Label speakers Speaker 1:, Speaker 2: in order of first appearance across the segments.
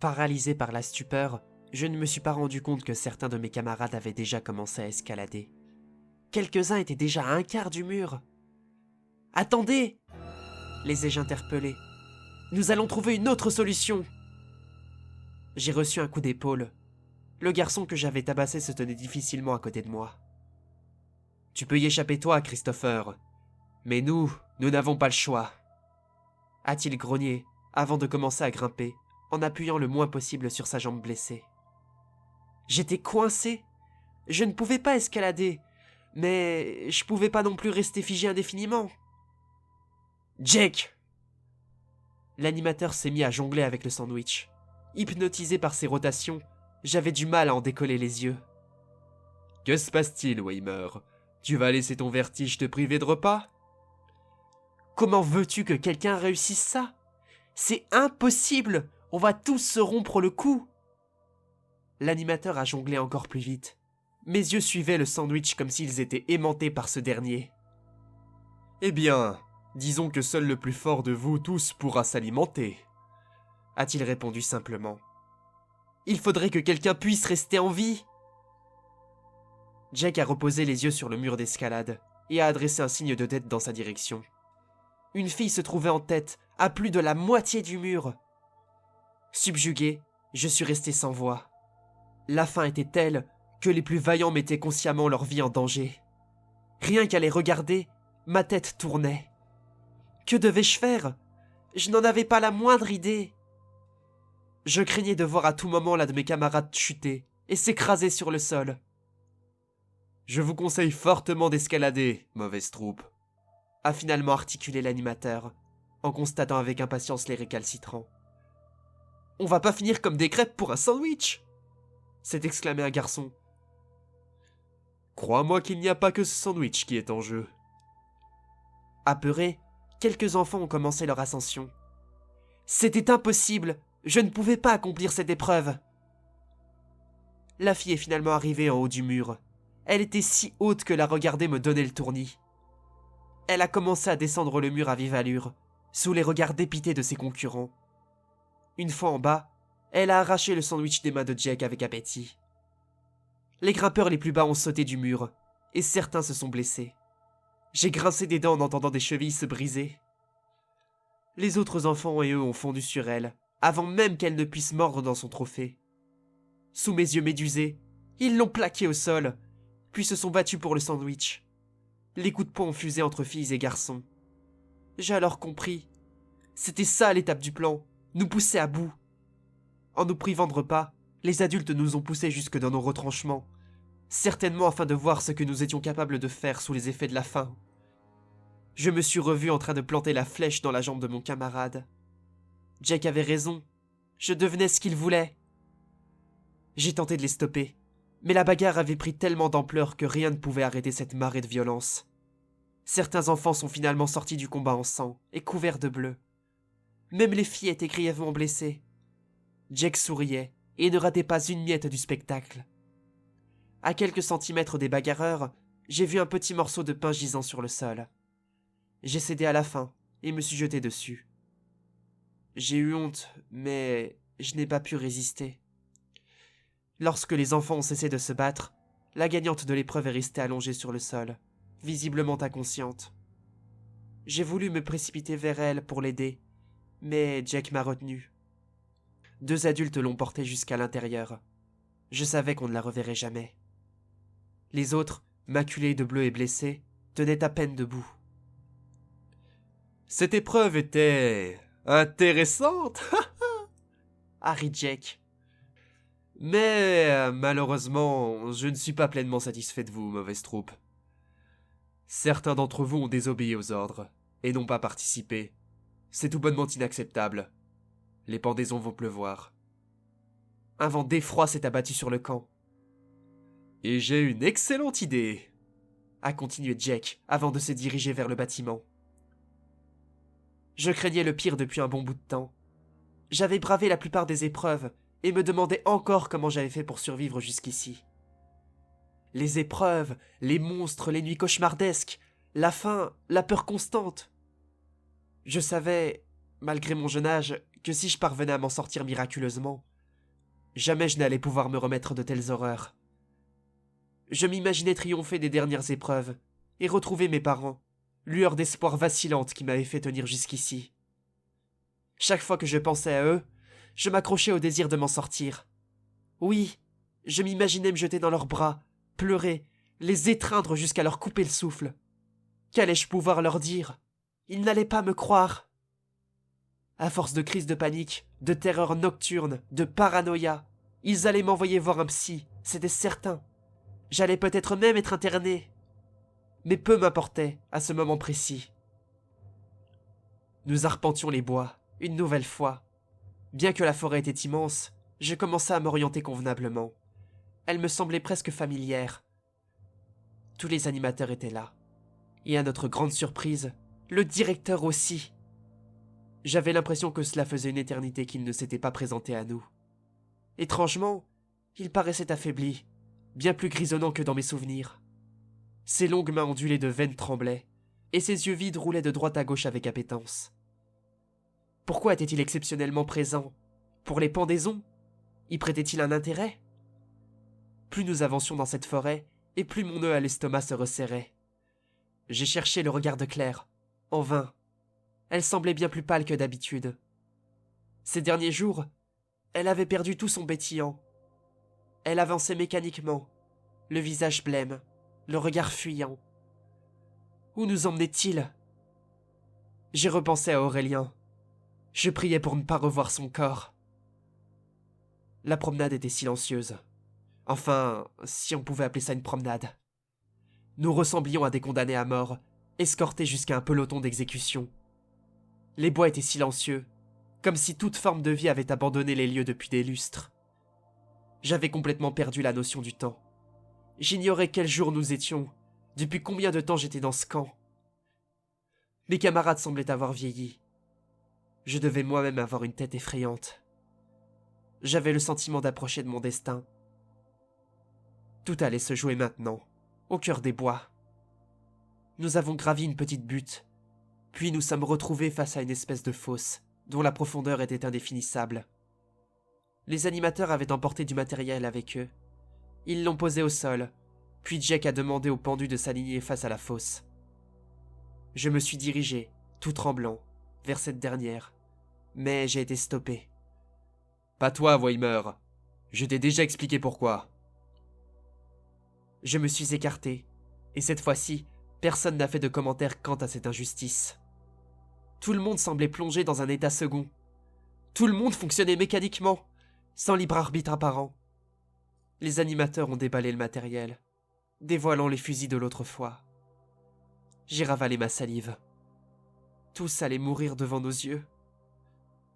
Speaker 1: Paralysé par la stupeur, je ne me suis pas rendu compte que certains de mes camarades avaient déjà commencé à escalader. Quelques-uns étaient déjà à un quart du mur. « Attendez !» les ai-je interpellés. « Nous allons trouver une autre solution !» J'ai reçu un coup d'épaule. Le garçon que j'avais tabassé se tenait difficilement à côté de moi. « Tu peux y échapper toi, Christopher. Mais nous n'avons pas le choix. » a-t-il grogné avant de commencer à grimper, en appuyant le moins possible sur sa jambe blessée. J'étais coincé. Je ne pouvais pas escalader, mais je pouvais pas non plus rester figé indéfiniment. « Jake !» L'animateur s'est mis à jongler avec le sandwich. Hypnotisé par ses rotations, j'avais du mal à en décoller les yeux. « Que se passe-t-il, Weimer? Tu vas laisser ton vertige te priver de repas ?» Comment veux-tu que quelqu'un réussisse ça? C'est impossible! On va tous se rompre le cou! L'animateur a jonglé encore plus vite. Mes yeux suivaient le sandwich comme s'ils étaient aimantés par ce dernier. Eh bien, disons que seul le plus fort de vous tous pourra s'alimenter, a-t-il répondu simplement. Il faudrait que quelqu'un puisse rester en vie. Jake a reposé les yeux sur le mur d'escalade et a adressé un signe de tête dans sa direction. Une fille se trouvait en tête, à plus de la moitié du mur. Subjugué, je suis resté sans voix. La faim était telle que les plus vaillants mettaient consciemment leur vie en danger. Rien qu'à les regarder, ma tête tournait. Que devais-je faire? Je n'en avais pas la moindre idée. Je craignais de voir à tout moment l'un de mes camarades chuter et s'écraser sur le sol. Je vous conseille fortement d'escalader, mauvaise troupe, a finalement articulé l'animateur, en constatant avec impatience les récalcitrants. On va pas finir comme des crêpes pour un sandwich, s'est exclamé un garçon. Crois-moi qu'il n'y a pas que ce sandwich qui est en jeu. Apeurés, quelques enfants ont commencé leur ascension. C'était impossible, je ne pouvais pas accomplir cette épreuve. La fille est finalement arrivée en haut du mur. Elle était si haute que la regarder me donnait le tournis. Elle a commencé à descendre le mur à vive allure, sous les regards dépités de ses concurrents. Une fois en bas, elle a arraché le sandwich des mains de Jake avec appétit. Les grimpeurs les plus bas ont sauté du mur, et certains se sont blessés. J'ai grincé des dents en entendant des chevilles se briser. Les autres enfants et eux ont fondu sur elle, avant même qu'elle ne puisse mordre dans son trophée. Sous mes yeux médusés, ils l'ont plaqué au sol, puis se sont battus pour le sandwich. Les coups de poing ont fusé entre filles et garçons. J'ai alors compris. C'était ça l'étape du plan, nous pousser à bout. En nous privant de repas, les adultes nous ont poussés jusque dans nos retranchements, certainement afin de voir ce que nous étions capables de faire sous les effets de la faim. Je me suis revu en train de planter la flèche dans la jambe de mon camarade. Jake avait raison, je devenais ce qu'il voulait. J'ai tenté de les stopper, mais la bagarre avait pris tellement d'ampleur que rien ne pouvait arrêter cette marée de violence. Certains enfants sont finalement sortis du combat en sang et couverts de bleu. Même les filles étaient grièvement blessées. Jake souriait et ne ratait pas une miette du spectacle. À quelques centimètres des bagarreurs, j'ai vu un petit morceau de pain gisant sur le sol. J'ai cédé à la faim et me suis jeté dessus. J'ai eu honte, mais je n'ai pas pu résister. Lorsque les enfants ont cessé de se battre, la gagnante de l'épreuve est restée allongée sur le sol, visiblement inconsciente. J'ai voulu me précipiter vers elle pour l'aider, mais Jack m'a retenu. 2 adultes l'ont portée jusqu'à l'intérieur. Je savais qu'on ne la reverrait jamais. Les autres, maculés de bleu et blessés, tenaient à peine debout. Cette épreuve était intéressante, a ri Jake. Mais malheureusement, je ne suis pas pleinement satisfait de vous, mauvaise troupe. Certains d'entre vous ont désobéi aux ordres, et n'ont pas participé. C'est tout bonnement inacceptable. Les pendaisons vont pleuvoir. Un vent d'effroi s'est abattu sur le camp. Et j'ai une excellente idée, a continué Jake avant de se diriger vers le bâtiment. Je craignais le pire depuis un bon bout de temps. J'avais bravé la plupart des épreuves et me demandais encore comment j'avais fait pour survivre jusqu'ici. Les épreuves, les monstres, les nuits cauchemardesques, la faim, la peur constante. Je savais, malgré mon jeune âge, que si je parvenais à m'en sortir miraculeusement, Jamais je n'allais pouvoir me remettre de telles horreurs. Je m'imaginais triompher des dernières épreuves et retrouver mes parents, lueur d'espoir vacillante qui m'avait fait tenir jusqu'ici. Chaque fois que je pensais à eux, je m'accrochais au désir de m'en sortir. Oui, je m'imaginais me jeter dans leurs bras, pleurer, les étreindre jusqu'à leur couper le souffle. Qu'allais-je pouvoir leur dire? Ils n'allaient pas me croire. À force de crises de panique, de terreur nocturne, de paranoïa, ils allaient m'envoyer voir un psy, c'était certain. J'allais peut-être même être interné. Mais peu m'importait à ce moment précis. Nous arpentions les bois, une nouvelle fois. Bien que la forêt était immense, je commençais à m'orienter convenablement. Elle me semblait presque familière. Tous les animateurs étaient là. Et à notre grande surprise, le directeur aussi. J'avais l'impression que cela faisait une éternité qu'il ne s'était pas présenté à nous. Étrangement, il paraissait affaibli, bien plus grisonnant que dans mes souvenirs. Ses longues mains ondulées de veines tremblaient, et ses yeux vides roulaient de droite à gauche avec appétence. Pourquoi était-il exceptionnellement présent? Pour les pendaisons? Y prêtait-il un intérêt? Plus nous avancions dans cette forêt, et plus mon nœud à l'estomac se resserrait. J'ai cherché le regard de Claire, en vain. Elle semblait bien plus pâle que d'habitude. Ces derniers jours, elle avait perdu tout son pétillant. Elle avançait mécaniquement, le visage blême, le regard fuyant. Où nous emmenait-il? J'ai repensé à Aurélien. Je priais pour ne pas revoir son corps. La promenade était silencieuse. Enfin, si on pouvait appeler ça une promenade. Nous ressemblions à des condamnés à mort, escortés jusqu'à un peloton d'exécution. Les bois étaient silencieux, comme si toute forme de vie avait abandonné les lieux depuis des lustres. J'avais complètement perdu la notion du temps. J'ignorais quel jour nous étions, depuis combien de temps j'étais dans ce camp. Mes camarades semblaient avoir vieilli. Je devais moi-même avoir une tête effrayante. J'avais le sentiment d'approcher de mon destin. Tout allait se jouer maintenant, au cœur des bois. Nous avons gravi une petite butte, puis nous sommes retrouvés face à une espèce de fosse, dont la profondeur était indéfinissable. Les animateurs avaient emporté du matériel avec eux. Ils l'ont posé au sol, puis Jack a demandé aux pendus de s'aligner face à la fosse. Je me suis dirigé, tout tremblant, vers cette dernière, mais j'ai été stoppé. « Pas toi, Weimer. Je t'ai déjà expliqué pourquoi. » Je me suis écarté, et cette fois-ci, personne n'a fait de commentaire quant à cette injustice. Tout le monde semblait plongé dans un état second. Tout le monde fonctionnait mécaniquement, sans libre arbitre apparent. Les animateurs ont déballé le matériel, dévoilant les fusils de l'autre fois. J'ai ravalé ma salive. Tous allaient mourir devant nos yeux.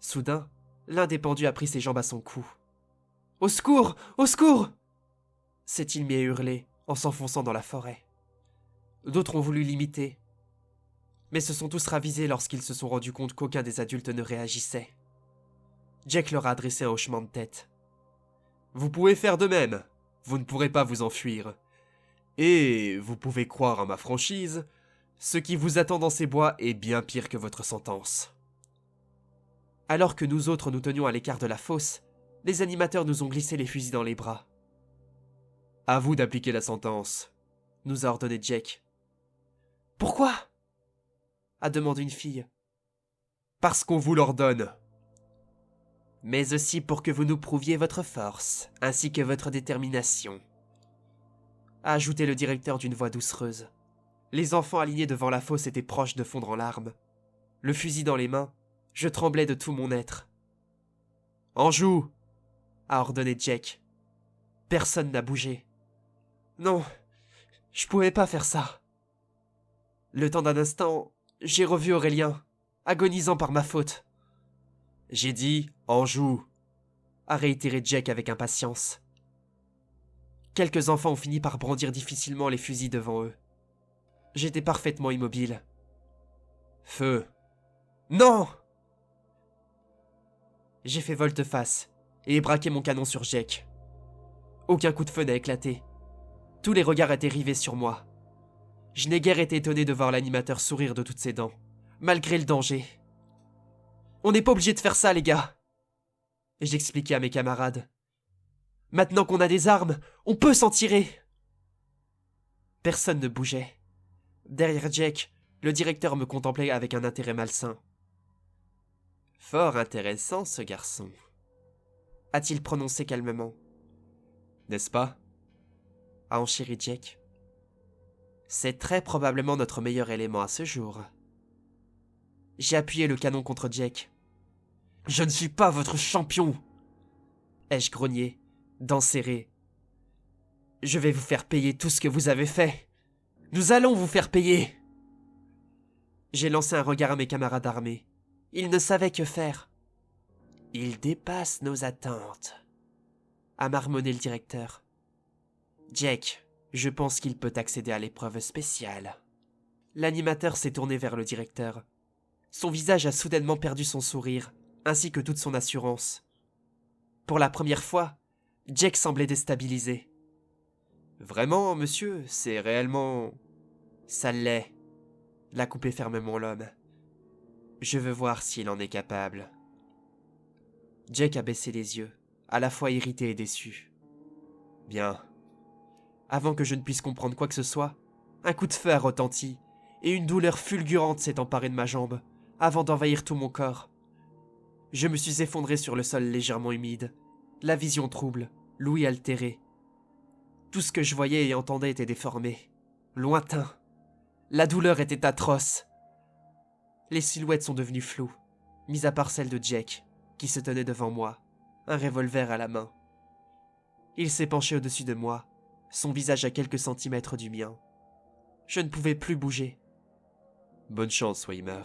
Speaker 1: Soudain, l'un des pendus a pris ses jambes à son cou. « Au secours! Au secours !» s'est-il mis à hurler en s'enfonçant dans la forêt. D'autres ont voulu l'imiter, mais se sont tous ravisés lorsqu'ils se sont rendus compte qu'aucun des adultes ne réagissait. Jack leur a adressé un hochement de tête. « Vous pouvez faire de même, vous ne pourrez pas vous enfuir. Et vous pouvez croire à ma franchise, ce qui vous attend dans ces bois est bien pire que votre sentence. » Alors que nous autres nous tenions à l'écart de la fosse, les animateurs nous ont glissé les fusils dans les bras. « À vous d'appliquer la sentence, » nous a ordonné Jack. « Pourquoi ?» a demandé une fille. « Parce qu'on vous l'ordonne. » « Mais aussi pour que vous nous prouviez votre force, ainsi que votre détermination. » a ajouté le directeur d'une voix doucereuse. Les enfants alignés devant la fosse étaient proches de fondre en larmes. Le fusil dans les mains, je tremblais de tout mon être. « En joue !» a ordonné Jack. Personne n'a bougé. Non, je pouvais pas faire ça. Le temps d'un instant, j'ai revu Aurélien, agonisant par ma faute. J'ai dit « en joue !» a réitéré Jack avec impatience. Quelques enfants ont fini par brandir difficilement les fusils devant eux. J'étais parfaitement immobile. Feu. Non! J'ai fait volte-face et braqué mon canon sur Jack. Aucun coup de feu n'a éclaté. Tous les regards étaient rivés sur moi. Je n'ai guère été étonné de voir l'animateur sourire de toutes ses dents, malgré le danger. « On n'est pas obligé de faire ça, les gars !» Et j'expliquais à mes camarades. Maintenant qu'on a des armes, on peut s'en tirer. Personne ne bougeait. Derrière Jake, le directeur me contemplait avec un intérêt malsain. Fort intéressant, ce garçon, a-t-il prononcé calmement. N'est-ce pas? A enchéri Jake. C'est très probablement notre meilleur élément à ce jour. J'ai appuyé le canon contre Jake. Je ne suis pas votre champion, ai-je grogné, dents serrées. Je vais vous faire payer tout ce que vous avez fait. Nous allons vous faire payer. J'ai lancé un regard à mes camarades armés. Ils ne savaient que faire. Il dépasse nos attentes, a marmonné le directeur. Jake, je pense qu'il peut accéder à l'épreuve spéciale. L'animateur s'est tourné vers le directeur. Son visage a soudainement perdu son sourire, ainsi que toute son assurance. Pour la première fois, Jake semblait déstabilisé. Vraiment, monsieur, c'est réellement... Ça l'est, l'a coupé fermement l'homme. Je veux voir s'il en est capable. Jake a baissé les yeux, à la fois irrité et déçu. Bien. Avant que je ne puisse comprendre quoi que ce soit, un coup de feu a retenti, et une douleur fulgurante s'est emparée de ma jambe, avant d'envahir tout mon corps. Je me suis effondré sur le sol légèrement humide, la vision trouble, l'ouïe altérée. Tout ce que je voyais et entendais était déformé, lointain. La douleur était atroce. Les silhouettes sont devenues floues, mis à part celle de Jake, qui se tenait devant moi, un revolver à la main. Il s'est penché au-dessus de moi, son visage à quelques centimètres du mien. Je ne pouvais plus bouger. Bonne chance, Weimer.